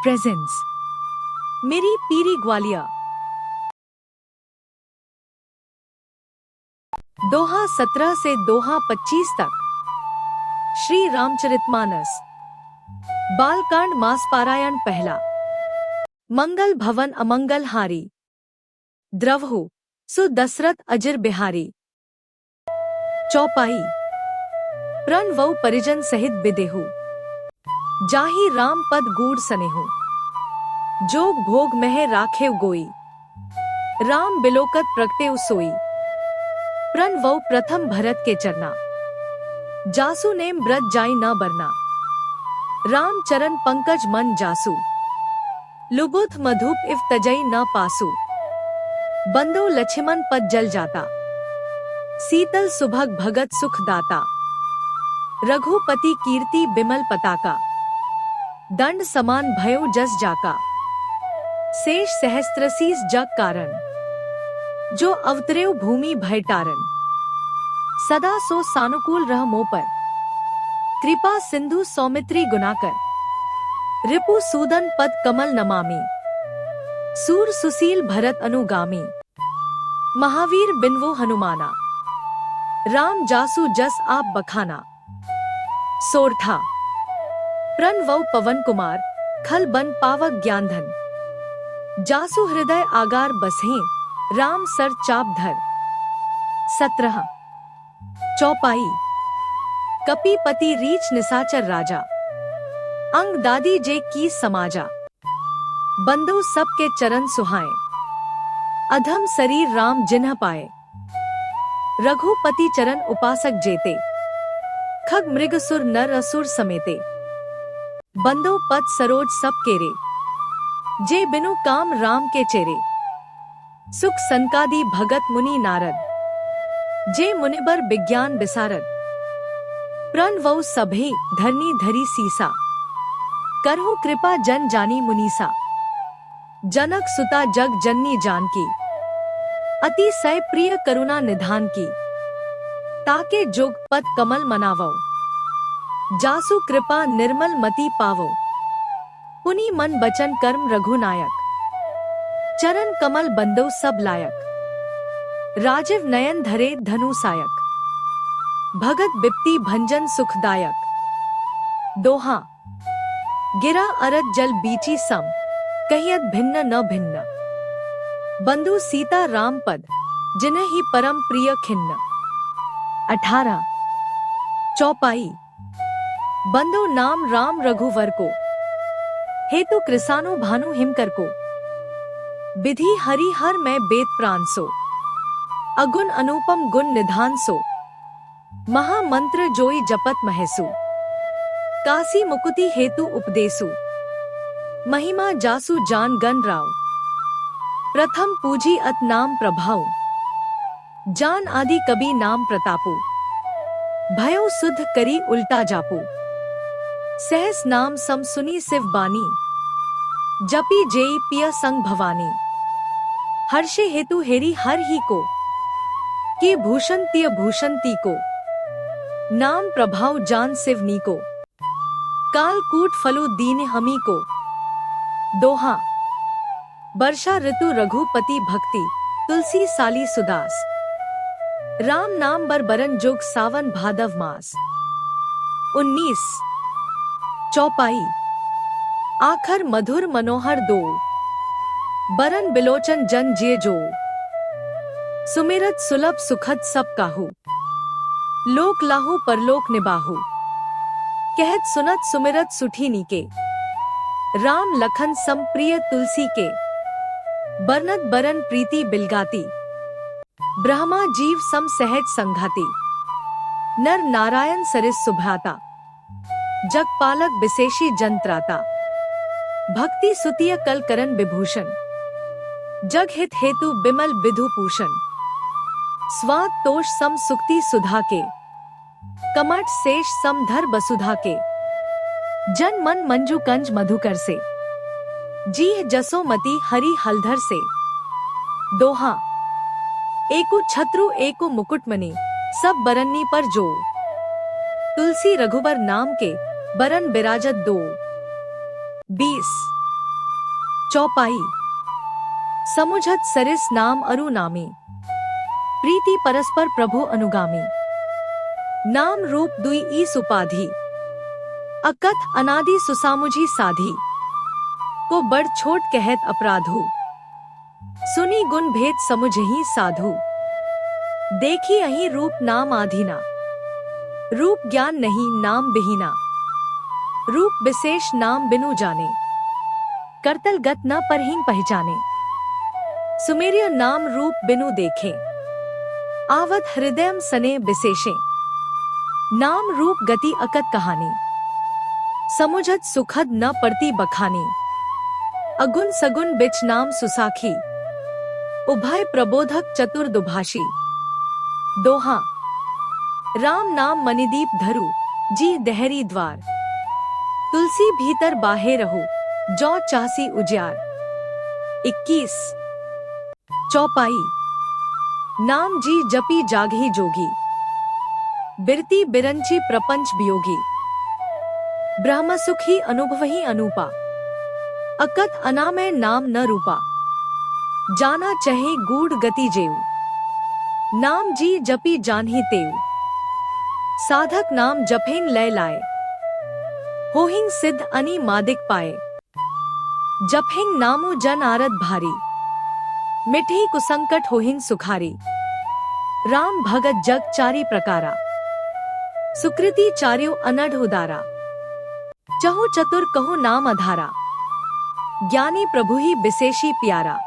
Presence मेरी पीरी ग्वालिया। दोहा 17 से दोहा 25 तक। श्री रामचरितमानस बालकांड मास पारायण पहला। मंगल भवन अमंगल हारी, द्रवहु सु दशरथ अजिर बिहारी। चौपाई। प्रण वौ परिजन सहित बिदेहु, जाहि राम पद गूढ़ सनेहु। जोग भोग मह राखेव गोई, राम बिलोकत प्रगटेव सोई। प्रण वौ प्रथम भरत के चरना, जासु नेम ब्रत जाई न बरना। राम चरण पंकज मन जासु, लुबुथ मधुप इव तजई न पासु। बंदो लक्ष्मण पद जल जाता, सीतल सुभग भगत सुख दाता। रघुपति कीर्ति बिमल पताका, दंड समान भयो जस जाका। शेष सहस्त्रशीष जग कारण, जो अवतरेव भूमि भय टारन। सदा सो सानुकूल रह मो पर, कृपा सिंधु सौमित्री गुनाकर। रिपु सूदन पद कमल नमामि, सूर सुशील भरत अनुगामी। महावीर बिनवो हनुमाना, राम जासु जस आप बखाना। सोरठा। प्रण वौ पवन कुमार, खल बन पावक ज्ञान धन। जासु हृदय आगार बसहें, राम सर चाप धर। 17। चौपाई। कपीपति रीछ निसाचर राजा, अंग दादी जे की समाजा। बंदो सबके चरण सुहाए, अधम शरीर राम जिन्ह पाए। रघुपति चरण उपासक जेते, खग मृग सुर नर असुर समेते। बंदो पद सरोज सब केरे, जे बिनु काम राम के चेरे। सुख संकादि भगत मुनि नारद, जे मुनिबर विज्ञान विसारद। प्रण वौ सभे धरनी धरी सीसा, करहु कृपा जन जानी मुनीसा। जनक सुता जग जननी जानकी, अति सय प्रिय करुणा निधान की। ताके जोग पद कमल मनावो, जासु कृपा निर्मल मति पावो। पुनि मन बचन कर्म रघुनायक, चरण कमल बंदो सब लायक। राजीव नयन धरे धनु सायक, भगत बिप्ति भंजन सुखदायक। दोहा। गिरा अरत जल बीची सम, कहियत भिन्न न भिन्न। बंधु सीता राम पद, जिन्ह ही परम प्रिय खिन्न। 18। चौपाई। बंदो नाम राम रघुवर को, हेतु कृसानो भानु हिमकर को। विधि हरि हर मैं बेद प्राण सो, अगुण अनुपम गुण निधान सो। महामंत्र जोई जपत महेसु, काशी मुकुति हेतु उपदेसु। महिमा जासु जान गण राव, प्रथम पूजी अत नाम प्रभाव। जान आदि कबि नाम प्रतापु, भयो सुध करी उल्टा जापू। सहस नाम सम सुनी शिव बानी, जपी जेई पिय संग भवानी। हर्षे हेतु हेरी हर ही को, के भूषण तिय भूषण ती को। नाम प्रभाव जान शिवनी को, काल कूट फलु दीन हमी को। दोहा। वर्षा ऋतु रघुपति भक्ति, तुलसी साली सुदास। राम नाम बर बरन जोग सावन भादव मास। 19। चौपाई। आखर मधुर मनोहर दो, बरन बिलोचन जन जे जो। सुमिरत सुलभ सुखद सब काहू, लोक लाहू परलोक निबाहू। कहत सुनत सुमिरत सुठी नीके, राम लखन सम प्रिय तुलसी के। बरनत बरन प्रीति बिलगाती, ब्रह्मा जीव सम सहज संघाती। नर नारायण सरिस सुभ्राता, जग पालक विशेषी जंत्राता। भक्ति सुतिय कल करन विभूषण, जग हित हेतु बिमल विधु पूषण। स्वाद तोष सम सुक्ति सुधा के, कमठ शेष सम धर वसुधा के। जन मन मंजू कंज मधुकर से, जीह जसोमती हरि हलधर से। दोहा। एकु छत्रु एकु मुकुटमणि, सब बरन्नी पर जो। तुलसी रघुबर नाम के, बरन बिराजत दो। 20। चौपाई। समुझत सरिस नाम अरु नामी, प्रीति परस्पर प्रभु अनुगामी। नाम रूप दुई ईस उपाधि, अकथ अनादि सुसामुझी साधी। को बड़ छोट कहत अपराधु, सुनी गुण भेद समुझही साधु। देखी अहीं रूप नाम आधीना, रूप ज्ञान नहीं नाम बिहीना। रूप विशेष नाम बिनु जाने, करतल गत न परहीन पहचाने। सुमेरिय नाम रूप बिनु देखे, आवत हृदयम सने विशेषे। नाम रूप गति अकत कहानी, समुझत सुखद न पड़ती बखानी। अगुन सगुन बिच नाम सुसाखी, उभय प्रबोधक चतुर दुभाषी। दोहा। राम नाम मणिदीप धरु, जी दहरी द्वार। तुलसी भीतर बाहे रहु, जौ चाहसी उजियार। 21। चौपाई। नाम जी जपी जागही जोगी, बिरती बिरंची प्रपंच वियोगी। ब्रह्म सुखी अनुभवही अनूपा, अकथ अनामय नाम न रूपा। जाना चहे गूढ़ गति जेऊ, नाम जी जपी जानही तेऊ। साधक नाम जपेन लय लाए, होहिंग सिद्ध अनि मादिक पाए। जपेंग नामु जन आरत भारी, मिठी कुसंकट होहिंग सुखारी। राम भगत जग चारी प्रकारा, सुकृति चार्यो अनढ़ उदारा। चहु चतुर कहु नाम अधारा, ज्ञानी प्रभु ही विशेषी प्यारा।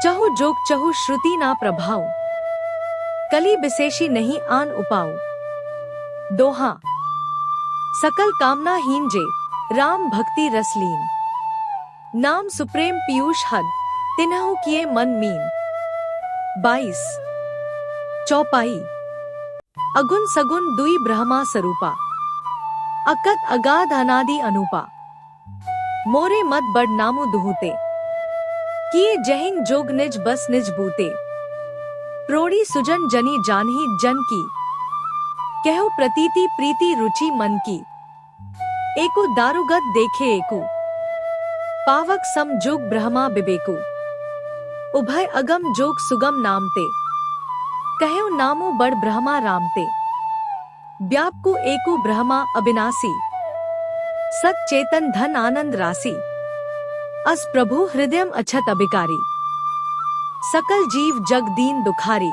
चहु जोग चहु श्रुति ना प्रभाव, कली विशेषी नहीं आन उपाऊ। दोहा। सकल कामना हीन जे, राम भक्ति रस लीन। नाम सुप्रेम पीयूष हद, तिन्हु किए मन मीन। 22। चौपाई। अगुन सगुन दुई ब्रह्मा स्वरूपा, अकत अगाध अनादि अनूपा। मोरे मत बड़ नामु दुहूते, किए जहिंग जोग निज बस निज बूते। प्रोड़ी सुजन जनी जानही जन की, कहो प्रतीति प्रीति रुचि मन की। एको दारुगत देखे एकु, पावक सम जोग ब्रह्मा बिबेकु। उभय अगम जोग सुगम नामते, कहो नामो बड़ ब्रह्मा रामते। व्यापकु एकु ब्रह्मा अविनाशी, सत चेतन धन आनंद राशि। अस प्रभु हृदयम अछत अभिकारी, सकल जीव जग दीन दुखारी।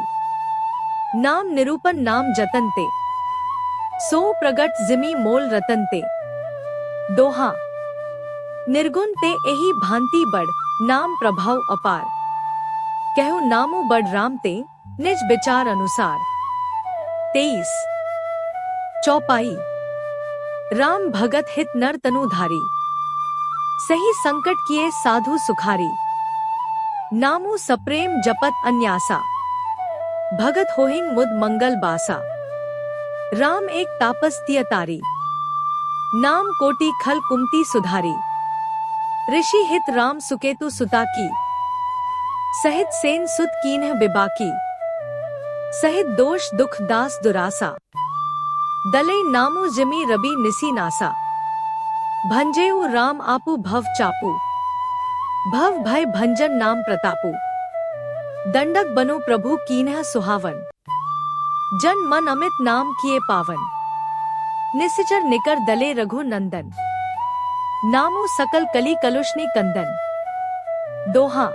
नाम निरूपन नाम जतनते, सो प्रगट जिमि मोल रतनते। दोहा। निर्गुण ते एही भांति बड़, नाम प्रभाव अपार। कहो नामु बड़ रामते, निज विचार अनुसार। 23। चौपाई। राम भगत हित नर तनुधारी, सही संकट किए साधु सुखारी। नामु सप्रेम जपत अन्यासा, भगत होहिंग मुद मंगल बासा। राम एक तापस तिय तारी, नाम कोटि खल कुमति सुधारी। ऋषि हित राम सुकेतु सुता की, सहित सेन सुत कीन्ह बिबाकी। सहित दोष दुख दास दुरासा, दले नामु जिमि रबी निसी नासा। भंजेउ राम आपु भव चापू, भव भय भंजन नाम प्रतापु। दंडक बनो प्रभु कीन्ह सुहावन, जन मन अमित नाम किए पावन। निसिचर निकर दले रघु नंदन, नामु सकल कली कलुषनी कंदन। दोहा।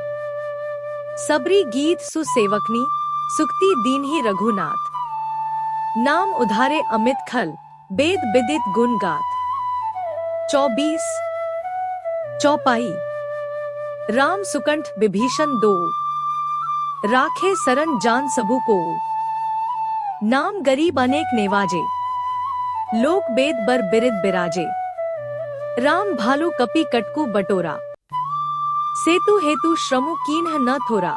सबरी गीत सुसेवकनी, सुक्ति दीनहि रघुनाथ। नाम उधारे अमित खल, वेद विदित गुण गाथ। 24। चौपाई। राम सुकंठ विभीषण दो, राखे सरन जान सबु को। नाम गरीब अनेक नेवाजे, लोक वेद बर बिरिद बिराजे। राम भालू कपि कटकु बटोरा, सेतु हेतु श्रमु कीन्ह न थोरा।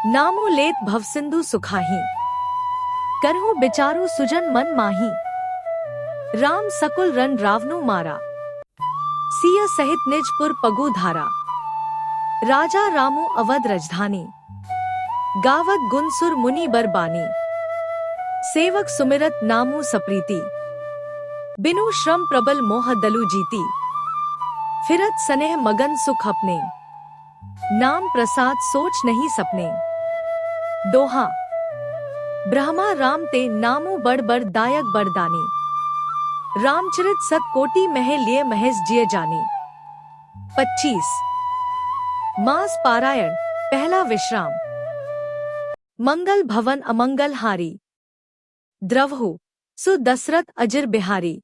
नामु लेत भवसिंधु सुखाही, करहु बिचारु सुजन मन माही। राम सकुल रन रावनु मारा, सिय सहित निजपुर पगु धारा। राजा रामु अवध रजधानी, गावत गुनसुर मुनि बरबानी। सेवक सुमिरत नामु सप्रीति, बिनु श्रम प्रबल मोह दलु जीती। फिरत सनेह मगन सुख अपने, नाम प्रसाद सोच नहीं सपने। दोहा। ब्रह्मा राम ते नामो बड़ बड़ दायक बरदानी, रामचरित सत कोटि मह लिए महेश जिय जाने। 25। मास पारायण, पहला विश्राम। मंगल भवन अमंगल हारी, द्रवहु सु दशरथ अजिर बिहारी।